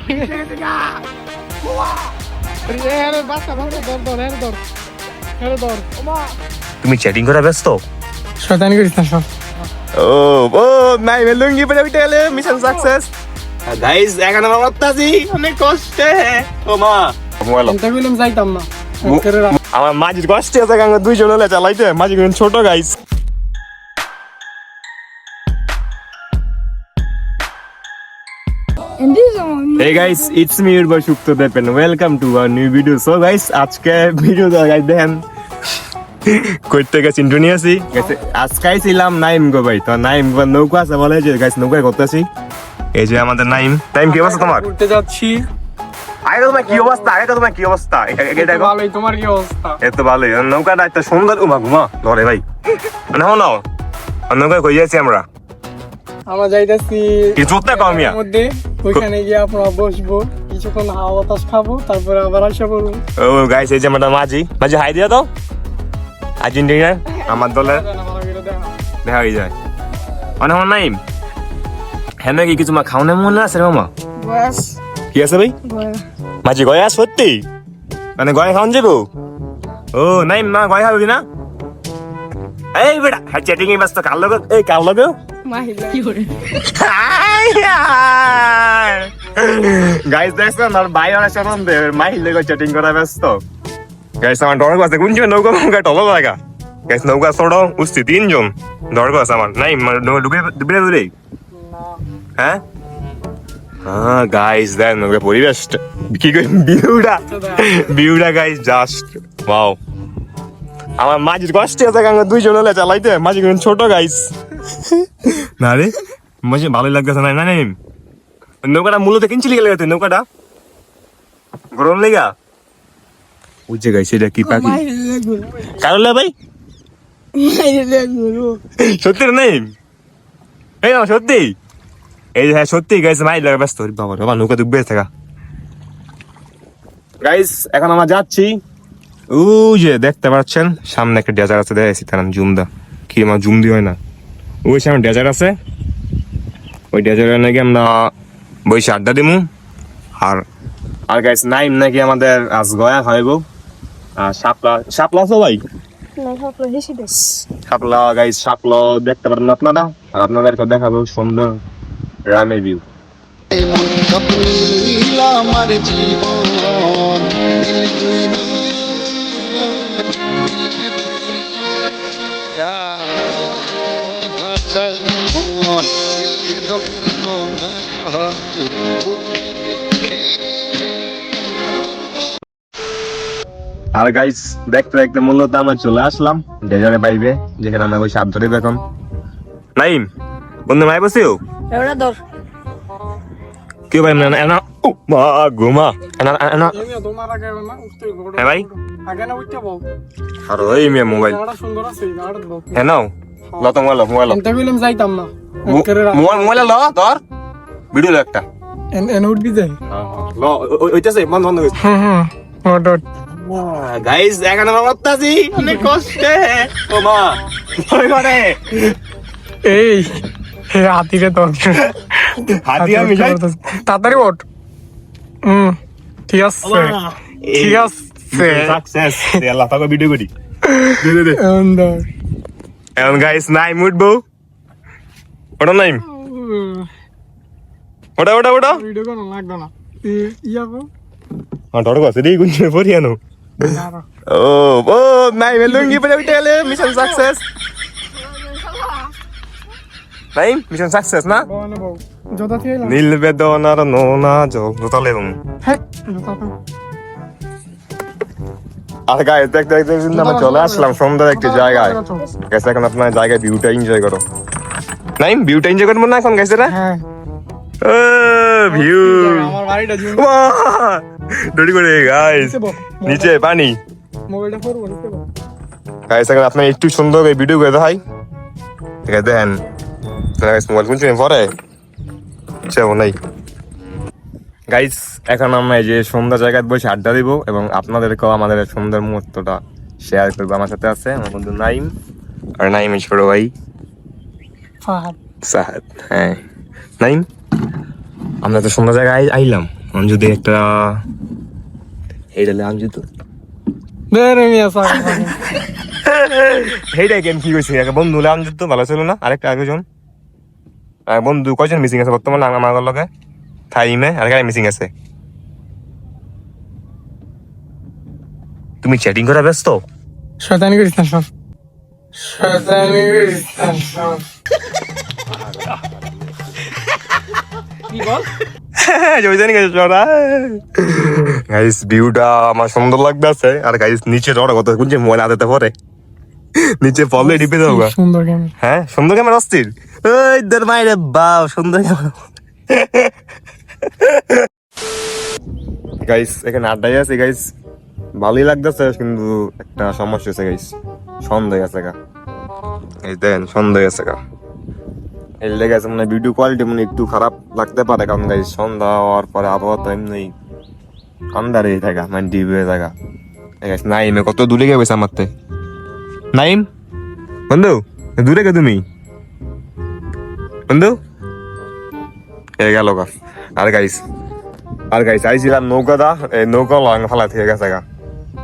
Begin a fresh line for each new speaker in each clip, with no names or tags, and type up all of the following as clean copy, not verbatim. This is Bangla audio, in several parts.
তুমি চ্যাটিং করা ব্যস্ত?
শয়তানি করিস না সব।
ও ও নাই লুঙ্গি পরে উঠে গেলে মিশন সাকসেস। গাইস এখন আমরা করতেছি অনেক কষ্টে। ও মা মোবাইল
চিন্তা করলাম যাইতাম না।
আমার মাঝির কষ্টে আছে গাঙ্গা দুইজন হলে চালাইতে মাঝি কিন্তু ছোট guys. Hey guys, it's me Urbay Shuktodev and welcome to our new video. So guys, আজকে ভিডিও গাইস দেখেন করতে গেছি ইন্ডোনেশিয়াসি আজকে ছিলাম নাইম গো ভাই। তো নাইম গো নৌকা আছে বলে যে গাইস নৌকায় করতেছি। এই যে আমাদের নাইম টাইম কি অবস্থা তোমার?
ঘুরতে যাচ্ছি।
আগে তোমার কি অবস্থা? এটা
ভালোই, তোমার কি অবস্থা?
এত ভালোই। নৌকাটা এত সুন্দর ঘুমা ধরে ভাই মানে হনো নৌকায় কই যাচ্ছি আমরা
যাইতাছি
কিছুতে কমিয়া
মধ্যে, ওইখানে গিয়ে আপনারা বসবো, কিছুক্ষণ হাওয়া বাতাস খাবো, তারপরে আবার আসা করবো।
ও গাইস এই যে আমরা মাঝি হাই দিয়া তো আর্জেন্টিনা আমার দলের দেখা হয়ে যায় মানে আমার নাইম। হ্যাঁ নাকি কিছু মা খাওয়ানো মনে আছে রে মামা? কি আছে ভাই? মাঝি গয়া সত্যি মানে গয়া খাওয়ান যাবো? ও নাইম না গয়া খাবি না? এই বেটা হ্যাঁ চ্যাটিং এ ব্যস্ত। কার লগে? এই কার লগে? গাইস দেখছেন আর ভাই আর শরম দে মাহিল লগে চ্যাটিং করা ব্যস্ত। গাইস আমার ডর আছে কোন জন নৌকা নৌকা টলো লাগা। গাইস নৌকা ছোড়ো উস্তি তিনজন ডর আছে আমার নাই ঢুকে ডুবে দূরে। হ্যাঁ হ্যাঁ গাইস দেন নৌকা পরিবেশ কি কই ভিউটা গাইস জাস্ট ওয়াও। আমার মাঝির কষ্টে আছে গাঙ্গা দুইজন হলে চালাইতে মাঝি কিন্তু ছোট গাইস। না রে মাঝে ভালোই লাগতেছে না না নৌকাটা মূলত কিনছিলি গেলে তুই নৌকাটা গরম লেগা বুঝছে গাইস এটা কি পাখি কারলে ভাই সত্যি নেই এই না সত্যি এই হ্যাঁ সত্যি গাইস মাই লাগা ব্যস্ত বাবা বাবা নৌকা ডুববে থাকা। গাইস এখন আমরা যাচ্ছি ও যে দেখতে পাচ্ছেন সামনে একটা ডেজার্ট আছে দেখেছি তার নাম জুমদা কি আমার জুমদি হয় না ওই সামনে ডেজার্ট আছে ওই ডেজার্টে নাকি আমরা বসে আড্ডা দিমু। আর আর গাইস নাইম নাকি আমাদের আজ গয়া খাইব শাপলা তো ভাই শাপলা গাইস শাপলা দেখতে পারেন আপনারা আর আপনাদেরকে দেখাবো সুন্দর রামের ভিউ।
আমার জীবন
আর গাইস দেখতে দেখতে মূলত আমরা চলে আসলাম ডেজার্টে বাইবে যেখানে আমরা ওই সাপ ধরে দেখুন নাইম বন্ধু মাই বসিও কি ভাই না না ও মা গোমা না না
তোমার আগে না উঠতে
হ্যাঁ ভাই
আগে না উঠতে বল
আর ওই মে মোবাইল
সুন্দর আছে
হ্যাঁ নাও ল তো মোবাইল
চিন্তা করলাম যাইতাম না।
মোবাইল ল তোর ভিডিও ল একটা
এন উঠবি যাই
ল ওইটাছে বন্ধ হইছে
হ্যাঁ অর্ডার
গাইস এখন আমরা করতেছি অনেক কষ্টে। ও মা ভয় করে
এই হাতিরে তোর
হাতি আমি যাই
তাড়াতাড়ি ওঠ। ঠিক আছে ঠিক আছে
সাকসেস আল্লাহ পাক ভিডিও করি দে এখন গাইস নাইম উঠবো ওটা নাইম ওটা
ভিডিও কোন লাগবে না ইয়াবো
ডর আছে রে গুঞ্জে পরিয়ানো ও ও নাইম লুঙ্গি পরে উঠে গেলে mission success. Naim mission success না
জোতা থেকে
নীল বেদনার নোনা জল জোতা লেবুম। আর গাইস দেখতে দেখতে আমরা চলে আসলাম সুন্দর একটি জায়গায়। গাইস এখন আপনার জায়গায় ভিউটা এনজয় করো। নাইম ভিউটা এনজয় করবো না এখন গাইস রা
হ্যাঁ
ও ভিউ
আমার বাড়িটা জুম
দড়ি করে গাইস নিচে পানি
মোবাইলটা করবো নিতে বল
গাইস এখন আপনি একটু সুন্দর এই ভিডিও করে দেখাই ঠিক আছে দেন গাইস মোবাইল কোন সময় পরে চাও নাই। গাইস এখন আমরা এই যে সুন্দর জায়গায় বসে আড্ডা দিব এবং আপনাদেরকেও আমাদের সুন্দর মুহূর্তটা শেয়ার করবো। আমার সাথে আছে আমার বন্ধু নাইম আর নাইমের ছোট ভাই
ফাহাদ
সাহাদ। হ্যাঁ নাইম আমরা তো সুন্দর জায়গায় আইলাম যদি একটা এইটালে আমজু তো
দেরে মিয়া সাক
হেইটা গেম কি কইছে এক বন্ধু হলে আমজু তো ভালো ছিল না আরেকটা আগে জন বন্ধু কয়জন মিসিং আছে বর্তমানে আমার লগে থাইমে আর কারে মিসিং আছে তুমি চ্যাটিং করা ব্যস্ত
শয়তানি করিস না সব শয়তানি করিস না সব কি বল
জয়দানি গাইস চড়া গাইস ভিউটা আমার সুন্দর লাগতেছে আর গাইস নিচে চড়া কত কোনছে মোবাইল হাতে পরে নিচে ফলে ডিপে দাও গা
সুন্দর গেম
হ্যাঁ সুন্দর ক্যামেরা অস্থির ওই দের মাইরে বাপ সুন্দর ক্যামেরা গাইস এখানে আড্ডাই আছে গাইস ভালোই লাগতেছে কিন্তু একটা সমস্যা আছে গাইস সন্দেহ আছে গা এই দেন সন্দেহ আছে গা এই লেগে আছে মানে ভিডিও কোয়ালিটি মানে একটু খারাপ লাগতে পারে কারণ গাইস সন্ধ্যা হওয়ার পরে আবহাওয়া তো এমনি আন্দারে থাকা মানে ডিপ হয়ে থাকা গাইস নাইমে কত দূরে গেছে আমার থেকে নাইম বন্ধু দূরে গে তুমি বন্ধু এ গেল গা আর গাইস আইছিলাম নৌকা দা এই নৌকা লং ফালা থেকে গেছে গা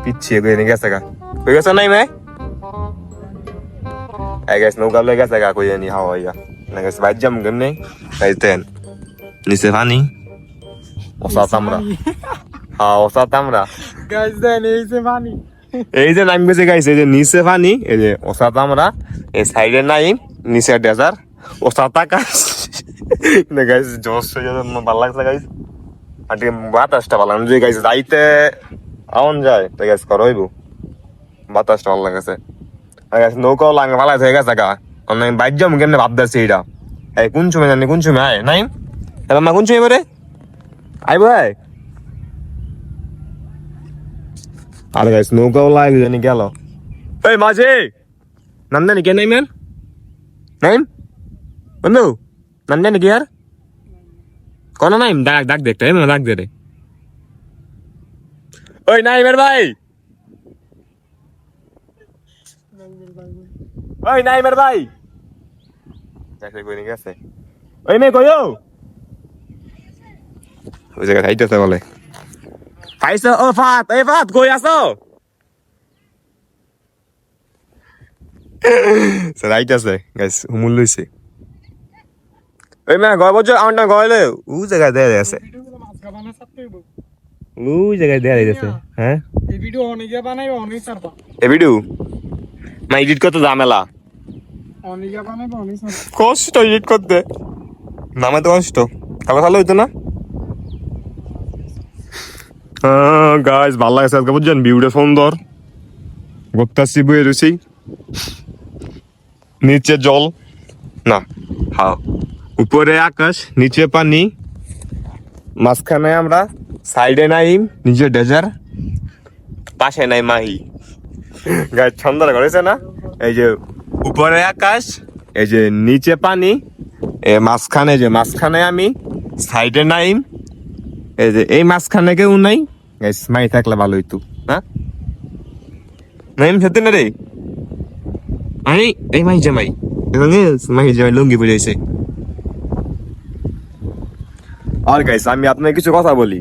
পিছিয়ে গিয়ে গেছে গা কই গেছে নাই মে এই গাইস নৌকা লয়ে গেছে গা কই জানি হাওয়া ইয়া না গাইস বাইর যাম কেমনে গাইস দেন নিচে পানি ওসা তামরা হ্যাঁ ওসা তামরা
গাইস দেন এই যে পানি
এই যে নাম গেছে গাইস এই যে নিচে পানি এই যে ওসা তামরা এই সাইডে নাইম নিচে ডেজার ওসা তাকাস না গাইস জোশ হয়ে ভালো লাগছে গাইস আর বাতাসটা ভালো যে গাইস যাইতে আউন যায় তো গাইস করইব বাতাসটা ভালো লাগছে আর গাইস নৌকাও লাগে ভালো হয়ে গেছে গা আমি বাইর যাম কেমনে ভাবতেছি এটা এই কোন সময় জানি কোন সময় আয় নাই এবার মা কোন সময় এবারে আইব আর গাইস নৌকাও লাগে জানি গেল এই মাঝে নন্দনি কে নাইমেন নাইম বন্ধু নন্দনি কি আর কোন নাইম ডাক ডাক দেখতে এমন ডাক দে রে ওই নাইমের ভাই ওই নাইমের ভাই গেছে কই গেছে ওই মে কইও ওই জায়গা খাইতেছে বলে খাইছো ও ফাত এই ফাত কই আছো স্যার আইতাছে গাইস হুমুল লইছে ওই মে গয় বছর আমারটা গয়লে ও জায়গা দেয়া আছে ওই জায়গায় দেয়া আছে হ্যাঁ
এই ভিডিও অনেকে বানাইবে অনেক সারবা
এ ভিডিও মা এডিট করতে ঝামেলা
অনেকে বানাইবে অনেক সারবা
কষ্ট এডিট করতে নামে তো কষ্ট খাবার ভালো হইতো না গাইস ভালো লাগছে আজকে বুঝছেন ভিউটা সুন্দর গোত্তাসি বয়ে রয়েছি নিচে জল না হ্যাঁ উপরে আকাশ নিচে পানি মাঝখানে আমরা সাইডে নাইম নিচে ডেজার পাশে নাই মাহি গাইস সুন্দর করেছে না এই যে উপরে আকাশ এই যে নিচে পানি এ মাঝখানে আমি সাইডে নাইম এই যে এই মাঝখানে কেউ নাই গাইস মাই থাকলে ভালো হইতো না নাইম সত্যি না রে আরে এই মাই জামাই লুঙ্গি পরে আছে আর গাইস আমি আপনাকে কিছু কথা বলি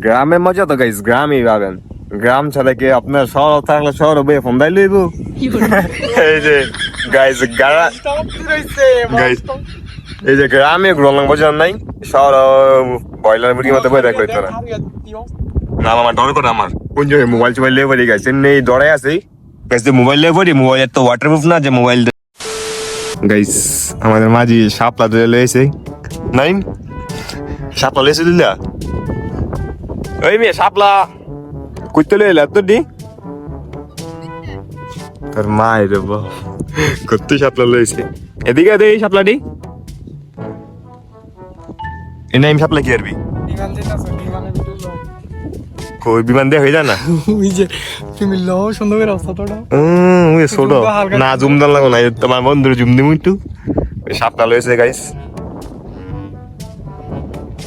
গ্রামের মজা তো গাইস গ্রামই পাবেন গ্রাম ছাড়া কি আপনার শহর থাকলে শহর বইয়ে ফোন দাই লইব এই যে গাইস গাইস এই যে গ্রামে গ্রলং বোঝান নাই শহর বয়লার মুরগির মতো বই দেখলো তোরা না আমার ডর করে আমার কোন জায়গায় মোবাইল টোবাইল লেগে পড়ে গেছে নেই ডরে আছে গাইস মোবাইল লেগে পড়ি মোবাইল এত ওয়াটারপ্রুফ না যে মোবাইল গাইস আমাদের মাঝি শাপলা ধরে লয়েছে নাই শাপলা লয়েছে দিলা ওই মেয়ে শাপলা কইতে লইলা তো দি তোর মায়ের কত শাপলা লয়েছে এদিকে দে এই শাপলাটি এই নাইম শাপলা কি আরবি
বিমান যেতেছে বিমানের ভিডিও লও
কই বিমান দিয়ে হয়ে যায় না
ওই যে তুমি লও সুন্দর করে অবস্থাটা
ওই ছোট না জুম দান লাগো না তোমার বন্ধুর জুম দিমু একটু ওই শাপলা লয়েছে গাইস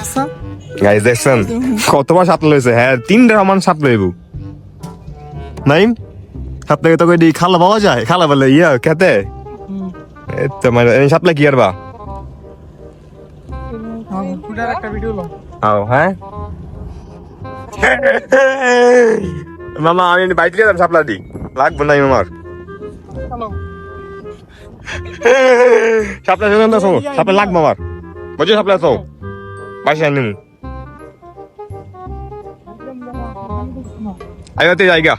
আচ্ছা
গাইস দেখছেন কতবার শাপলা লয়েছে হ্যাঁ 3টা সমান শাপলা লইব নাইম শাপলাকে তো কই দি খালা পাওয়া যায় খালা বলে ইয়া খেতে তোমার এই শাপলা কি আরবা
ফুটার একটা ভিডিও লও
আও হ্যাঁ মামা আমি বাইক নিয়ে যাম সাপলা দি লাগবো নাই আমার সাপলা শুনুন তো সাপলা লাগবো আমার বুঝছো সাপলা তো বাসে আনি আইতে জায়গা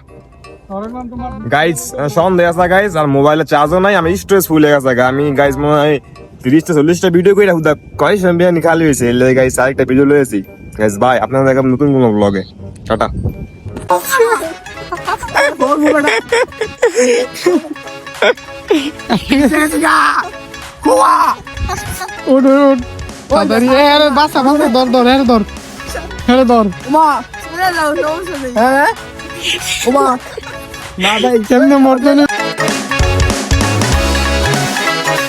গাইজ সন্দেহ আছে গাইজ আর মোবাইলে চার্জও নাই আমি স্টোরেজ ফুল হয়ে গেছে আমি গাইজ মনে হয় 30-40টা ভিডিও করে রাখুদা কয় সময় খালি হয়েছে এলে গাইজ আরেকটা ভিডিও লয়েছি গাইজ ভাই আপনারা দেখাম নতুন কোনো ব্লগে টাটা
উঠ উঠ তাড়াতাড়ি আরে বাসা বাসা ধর ধর হেরে ধর হেরে ধর
মা শুনে যাও সমস্যা নেই
হ্যাঁ ওমা না ভাই কেমনে মরতে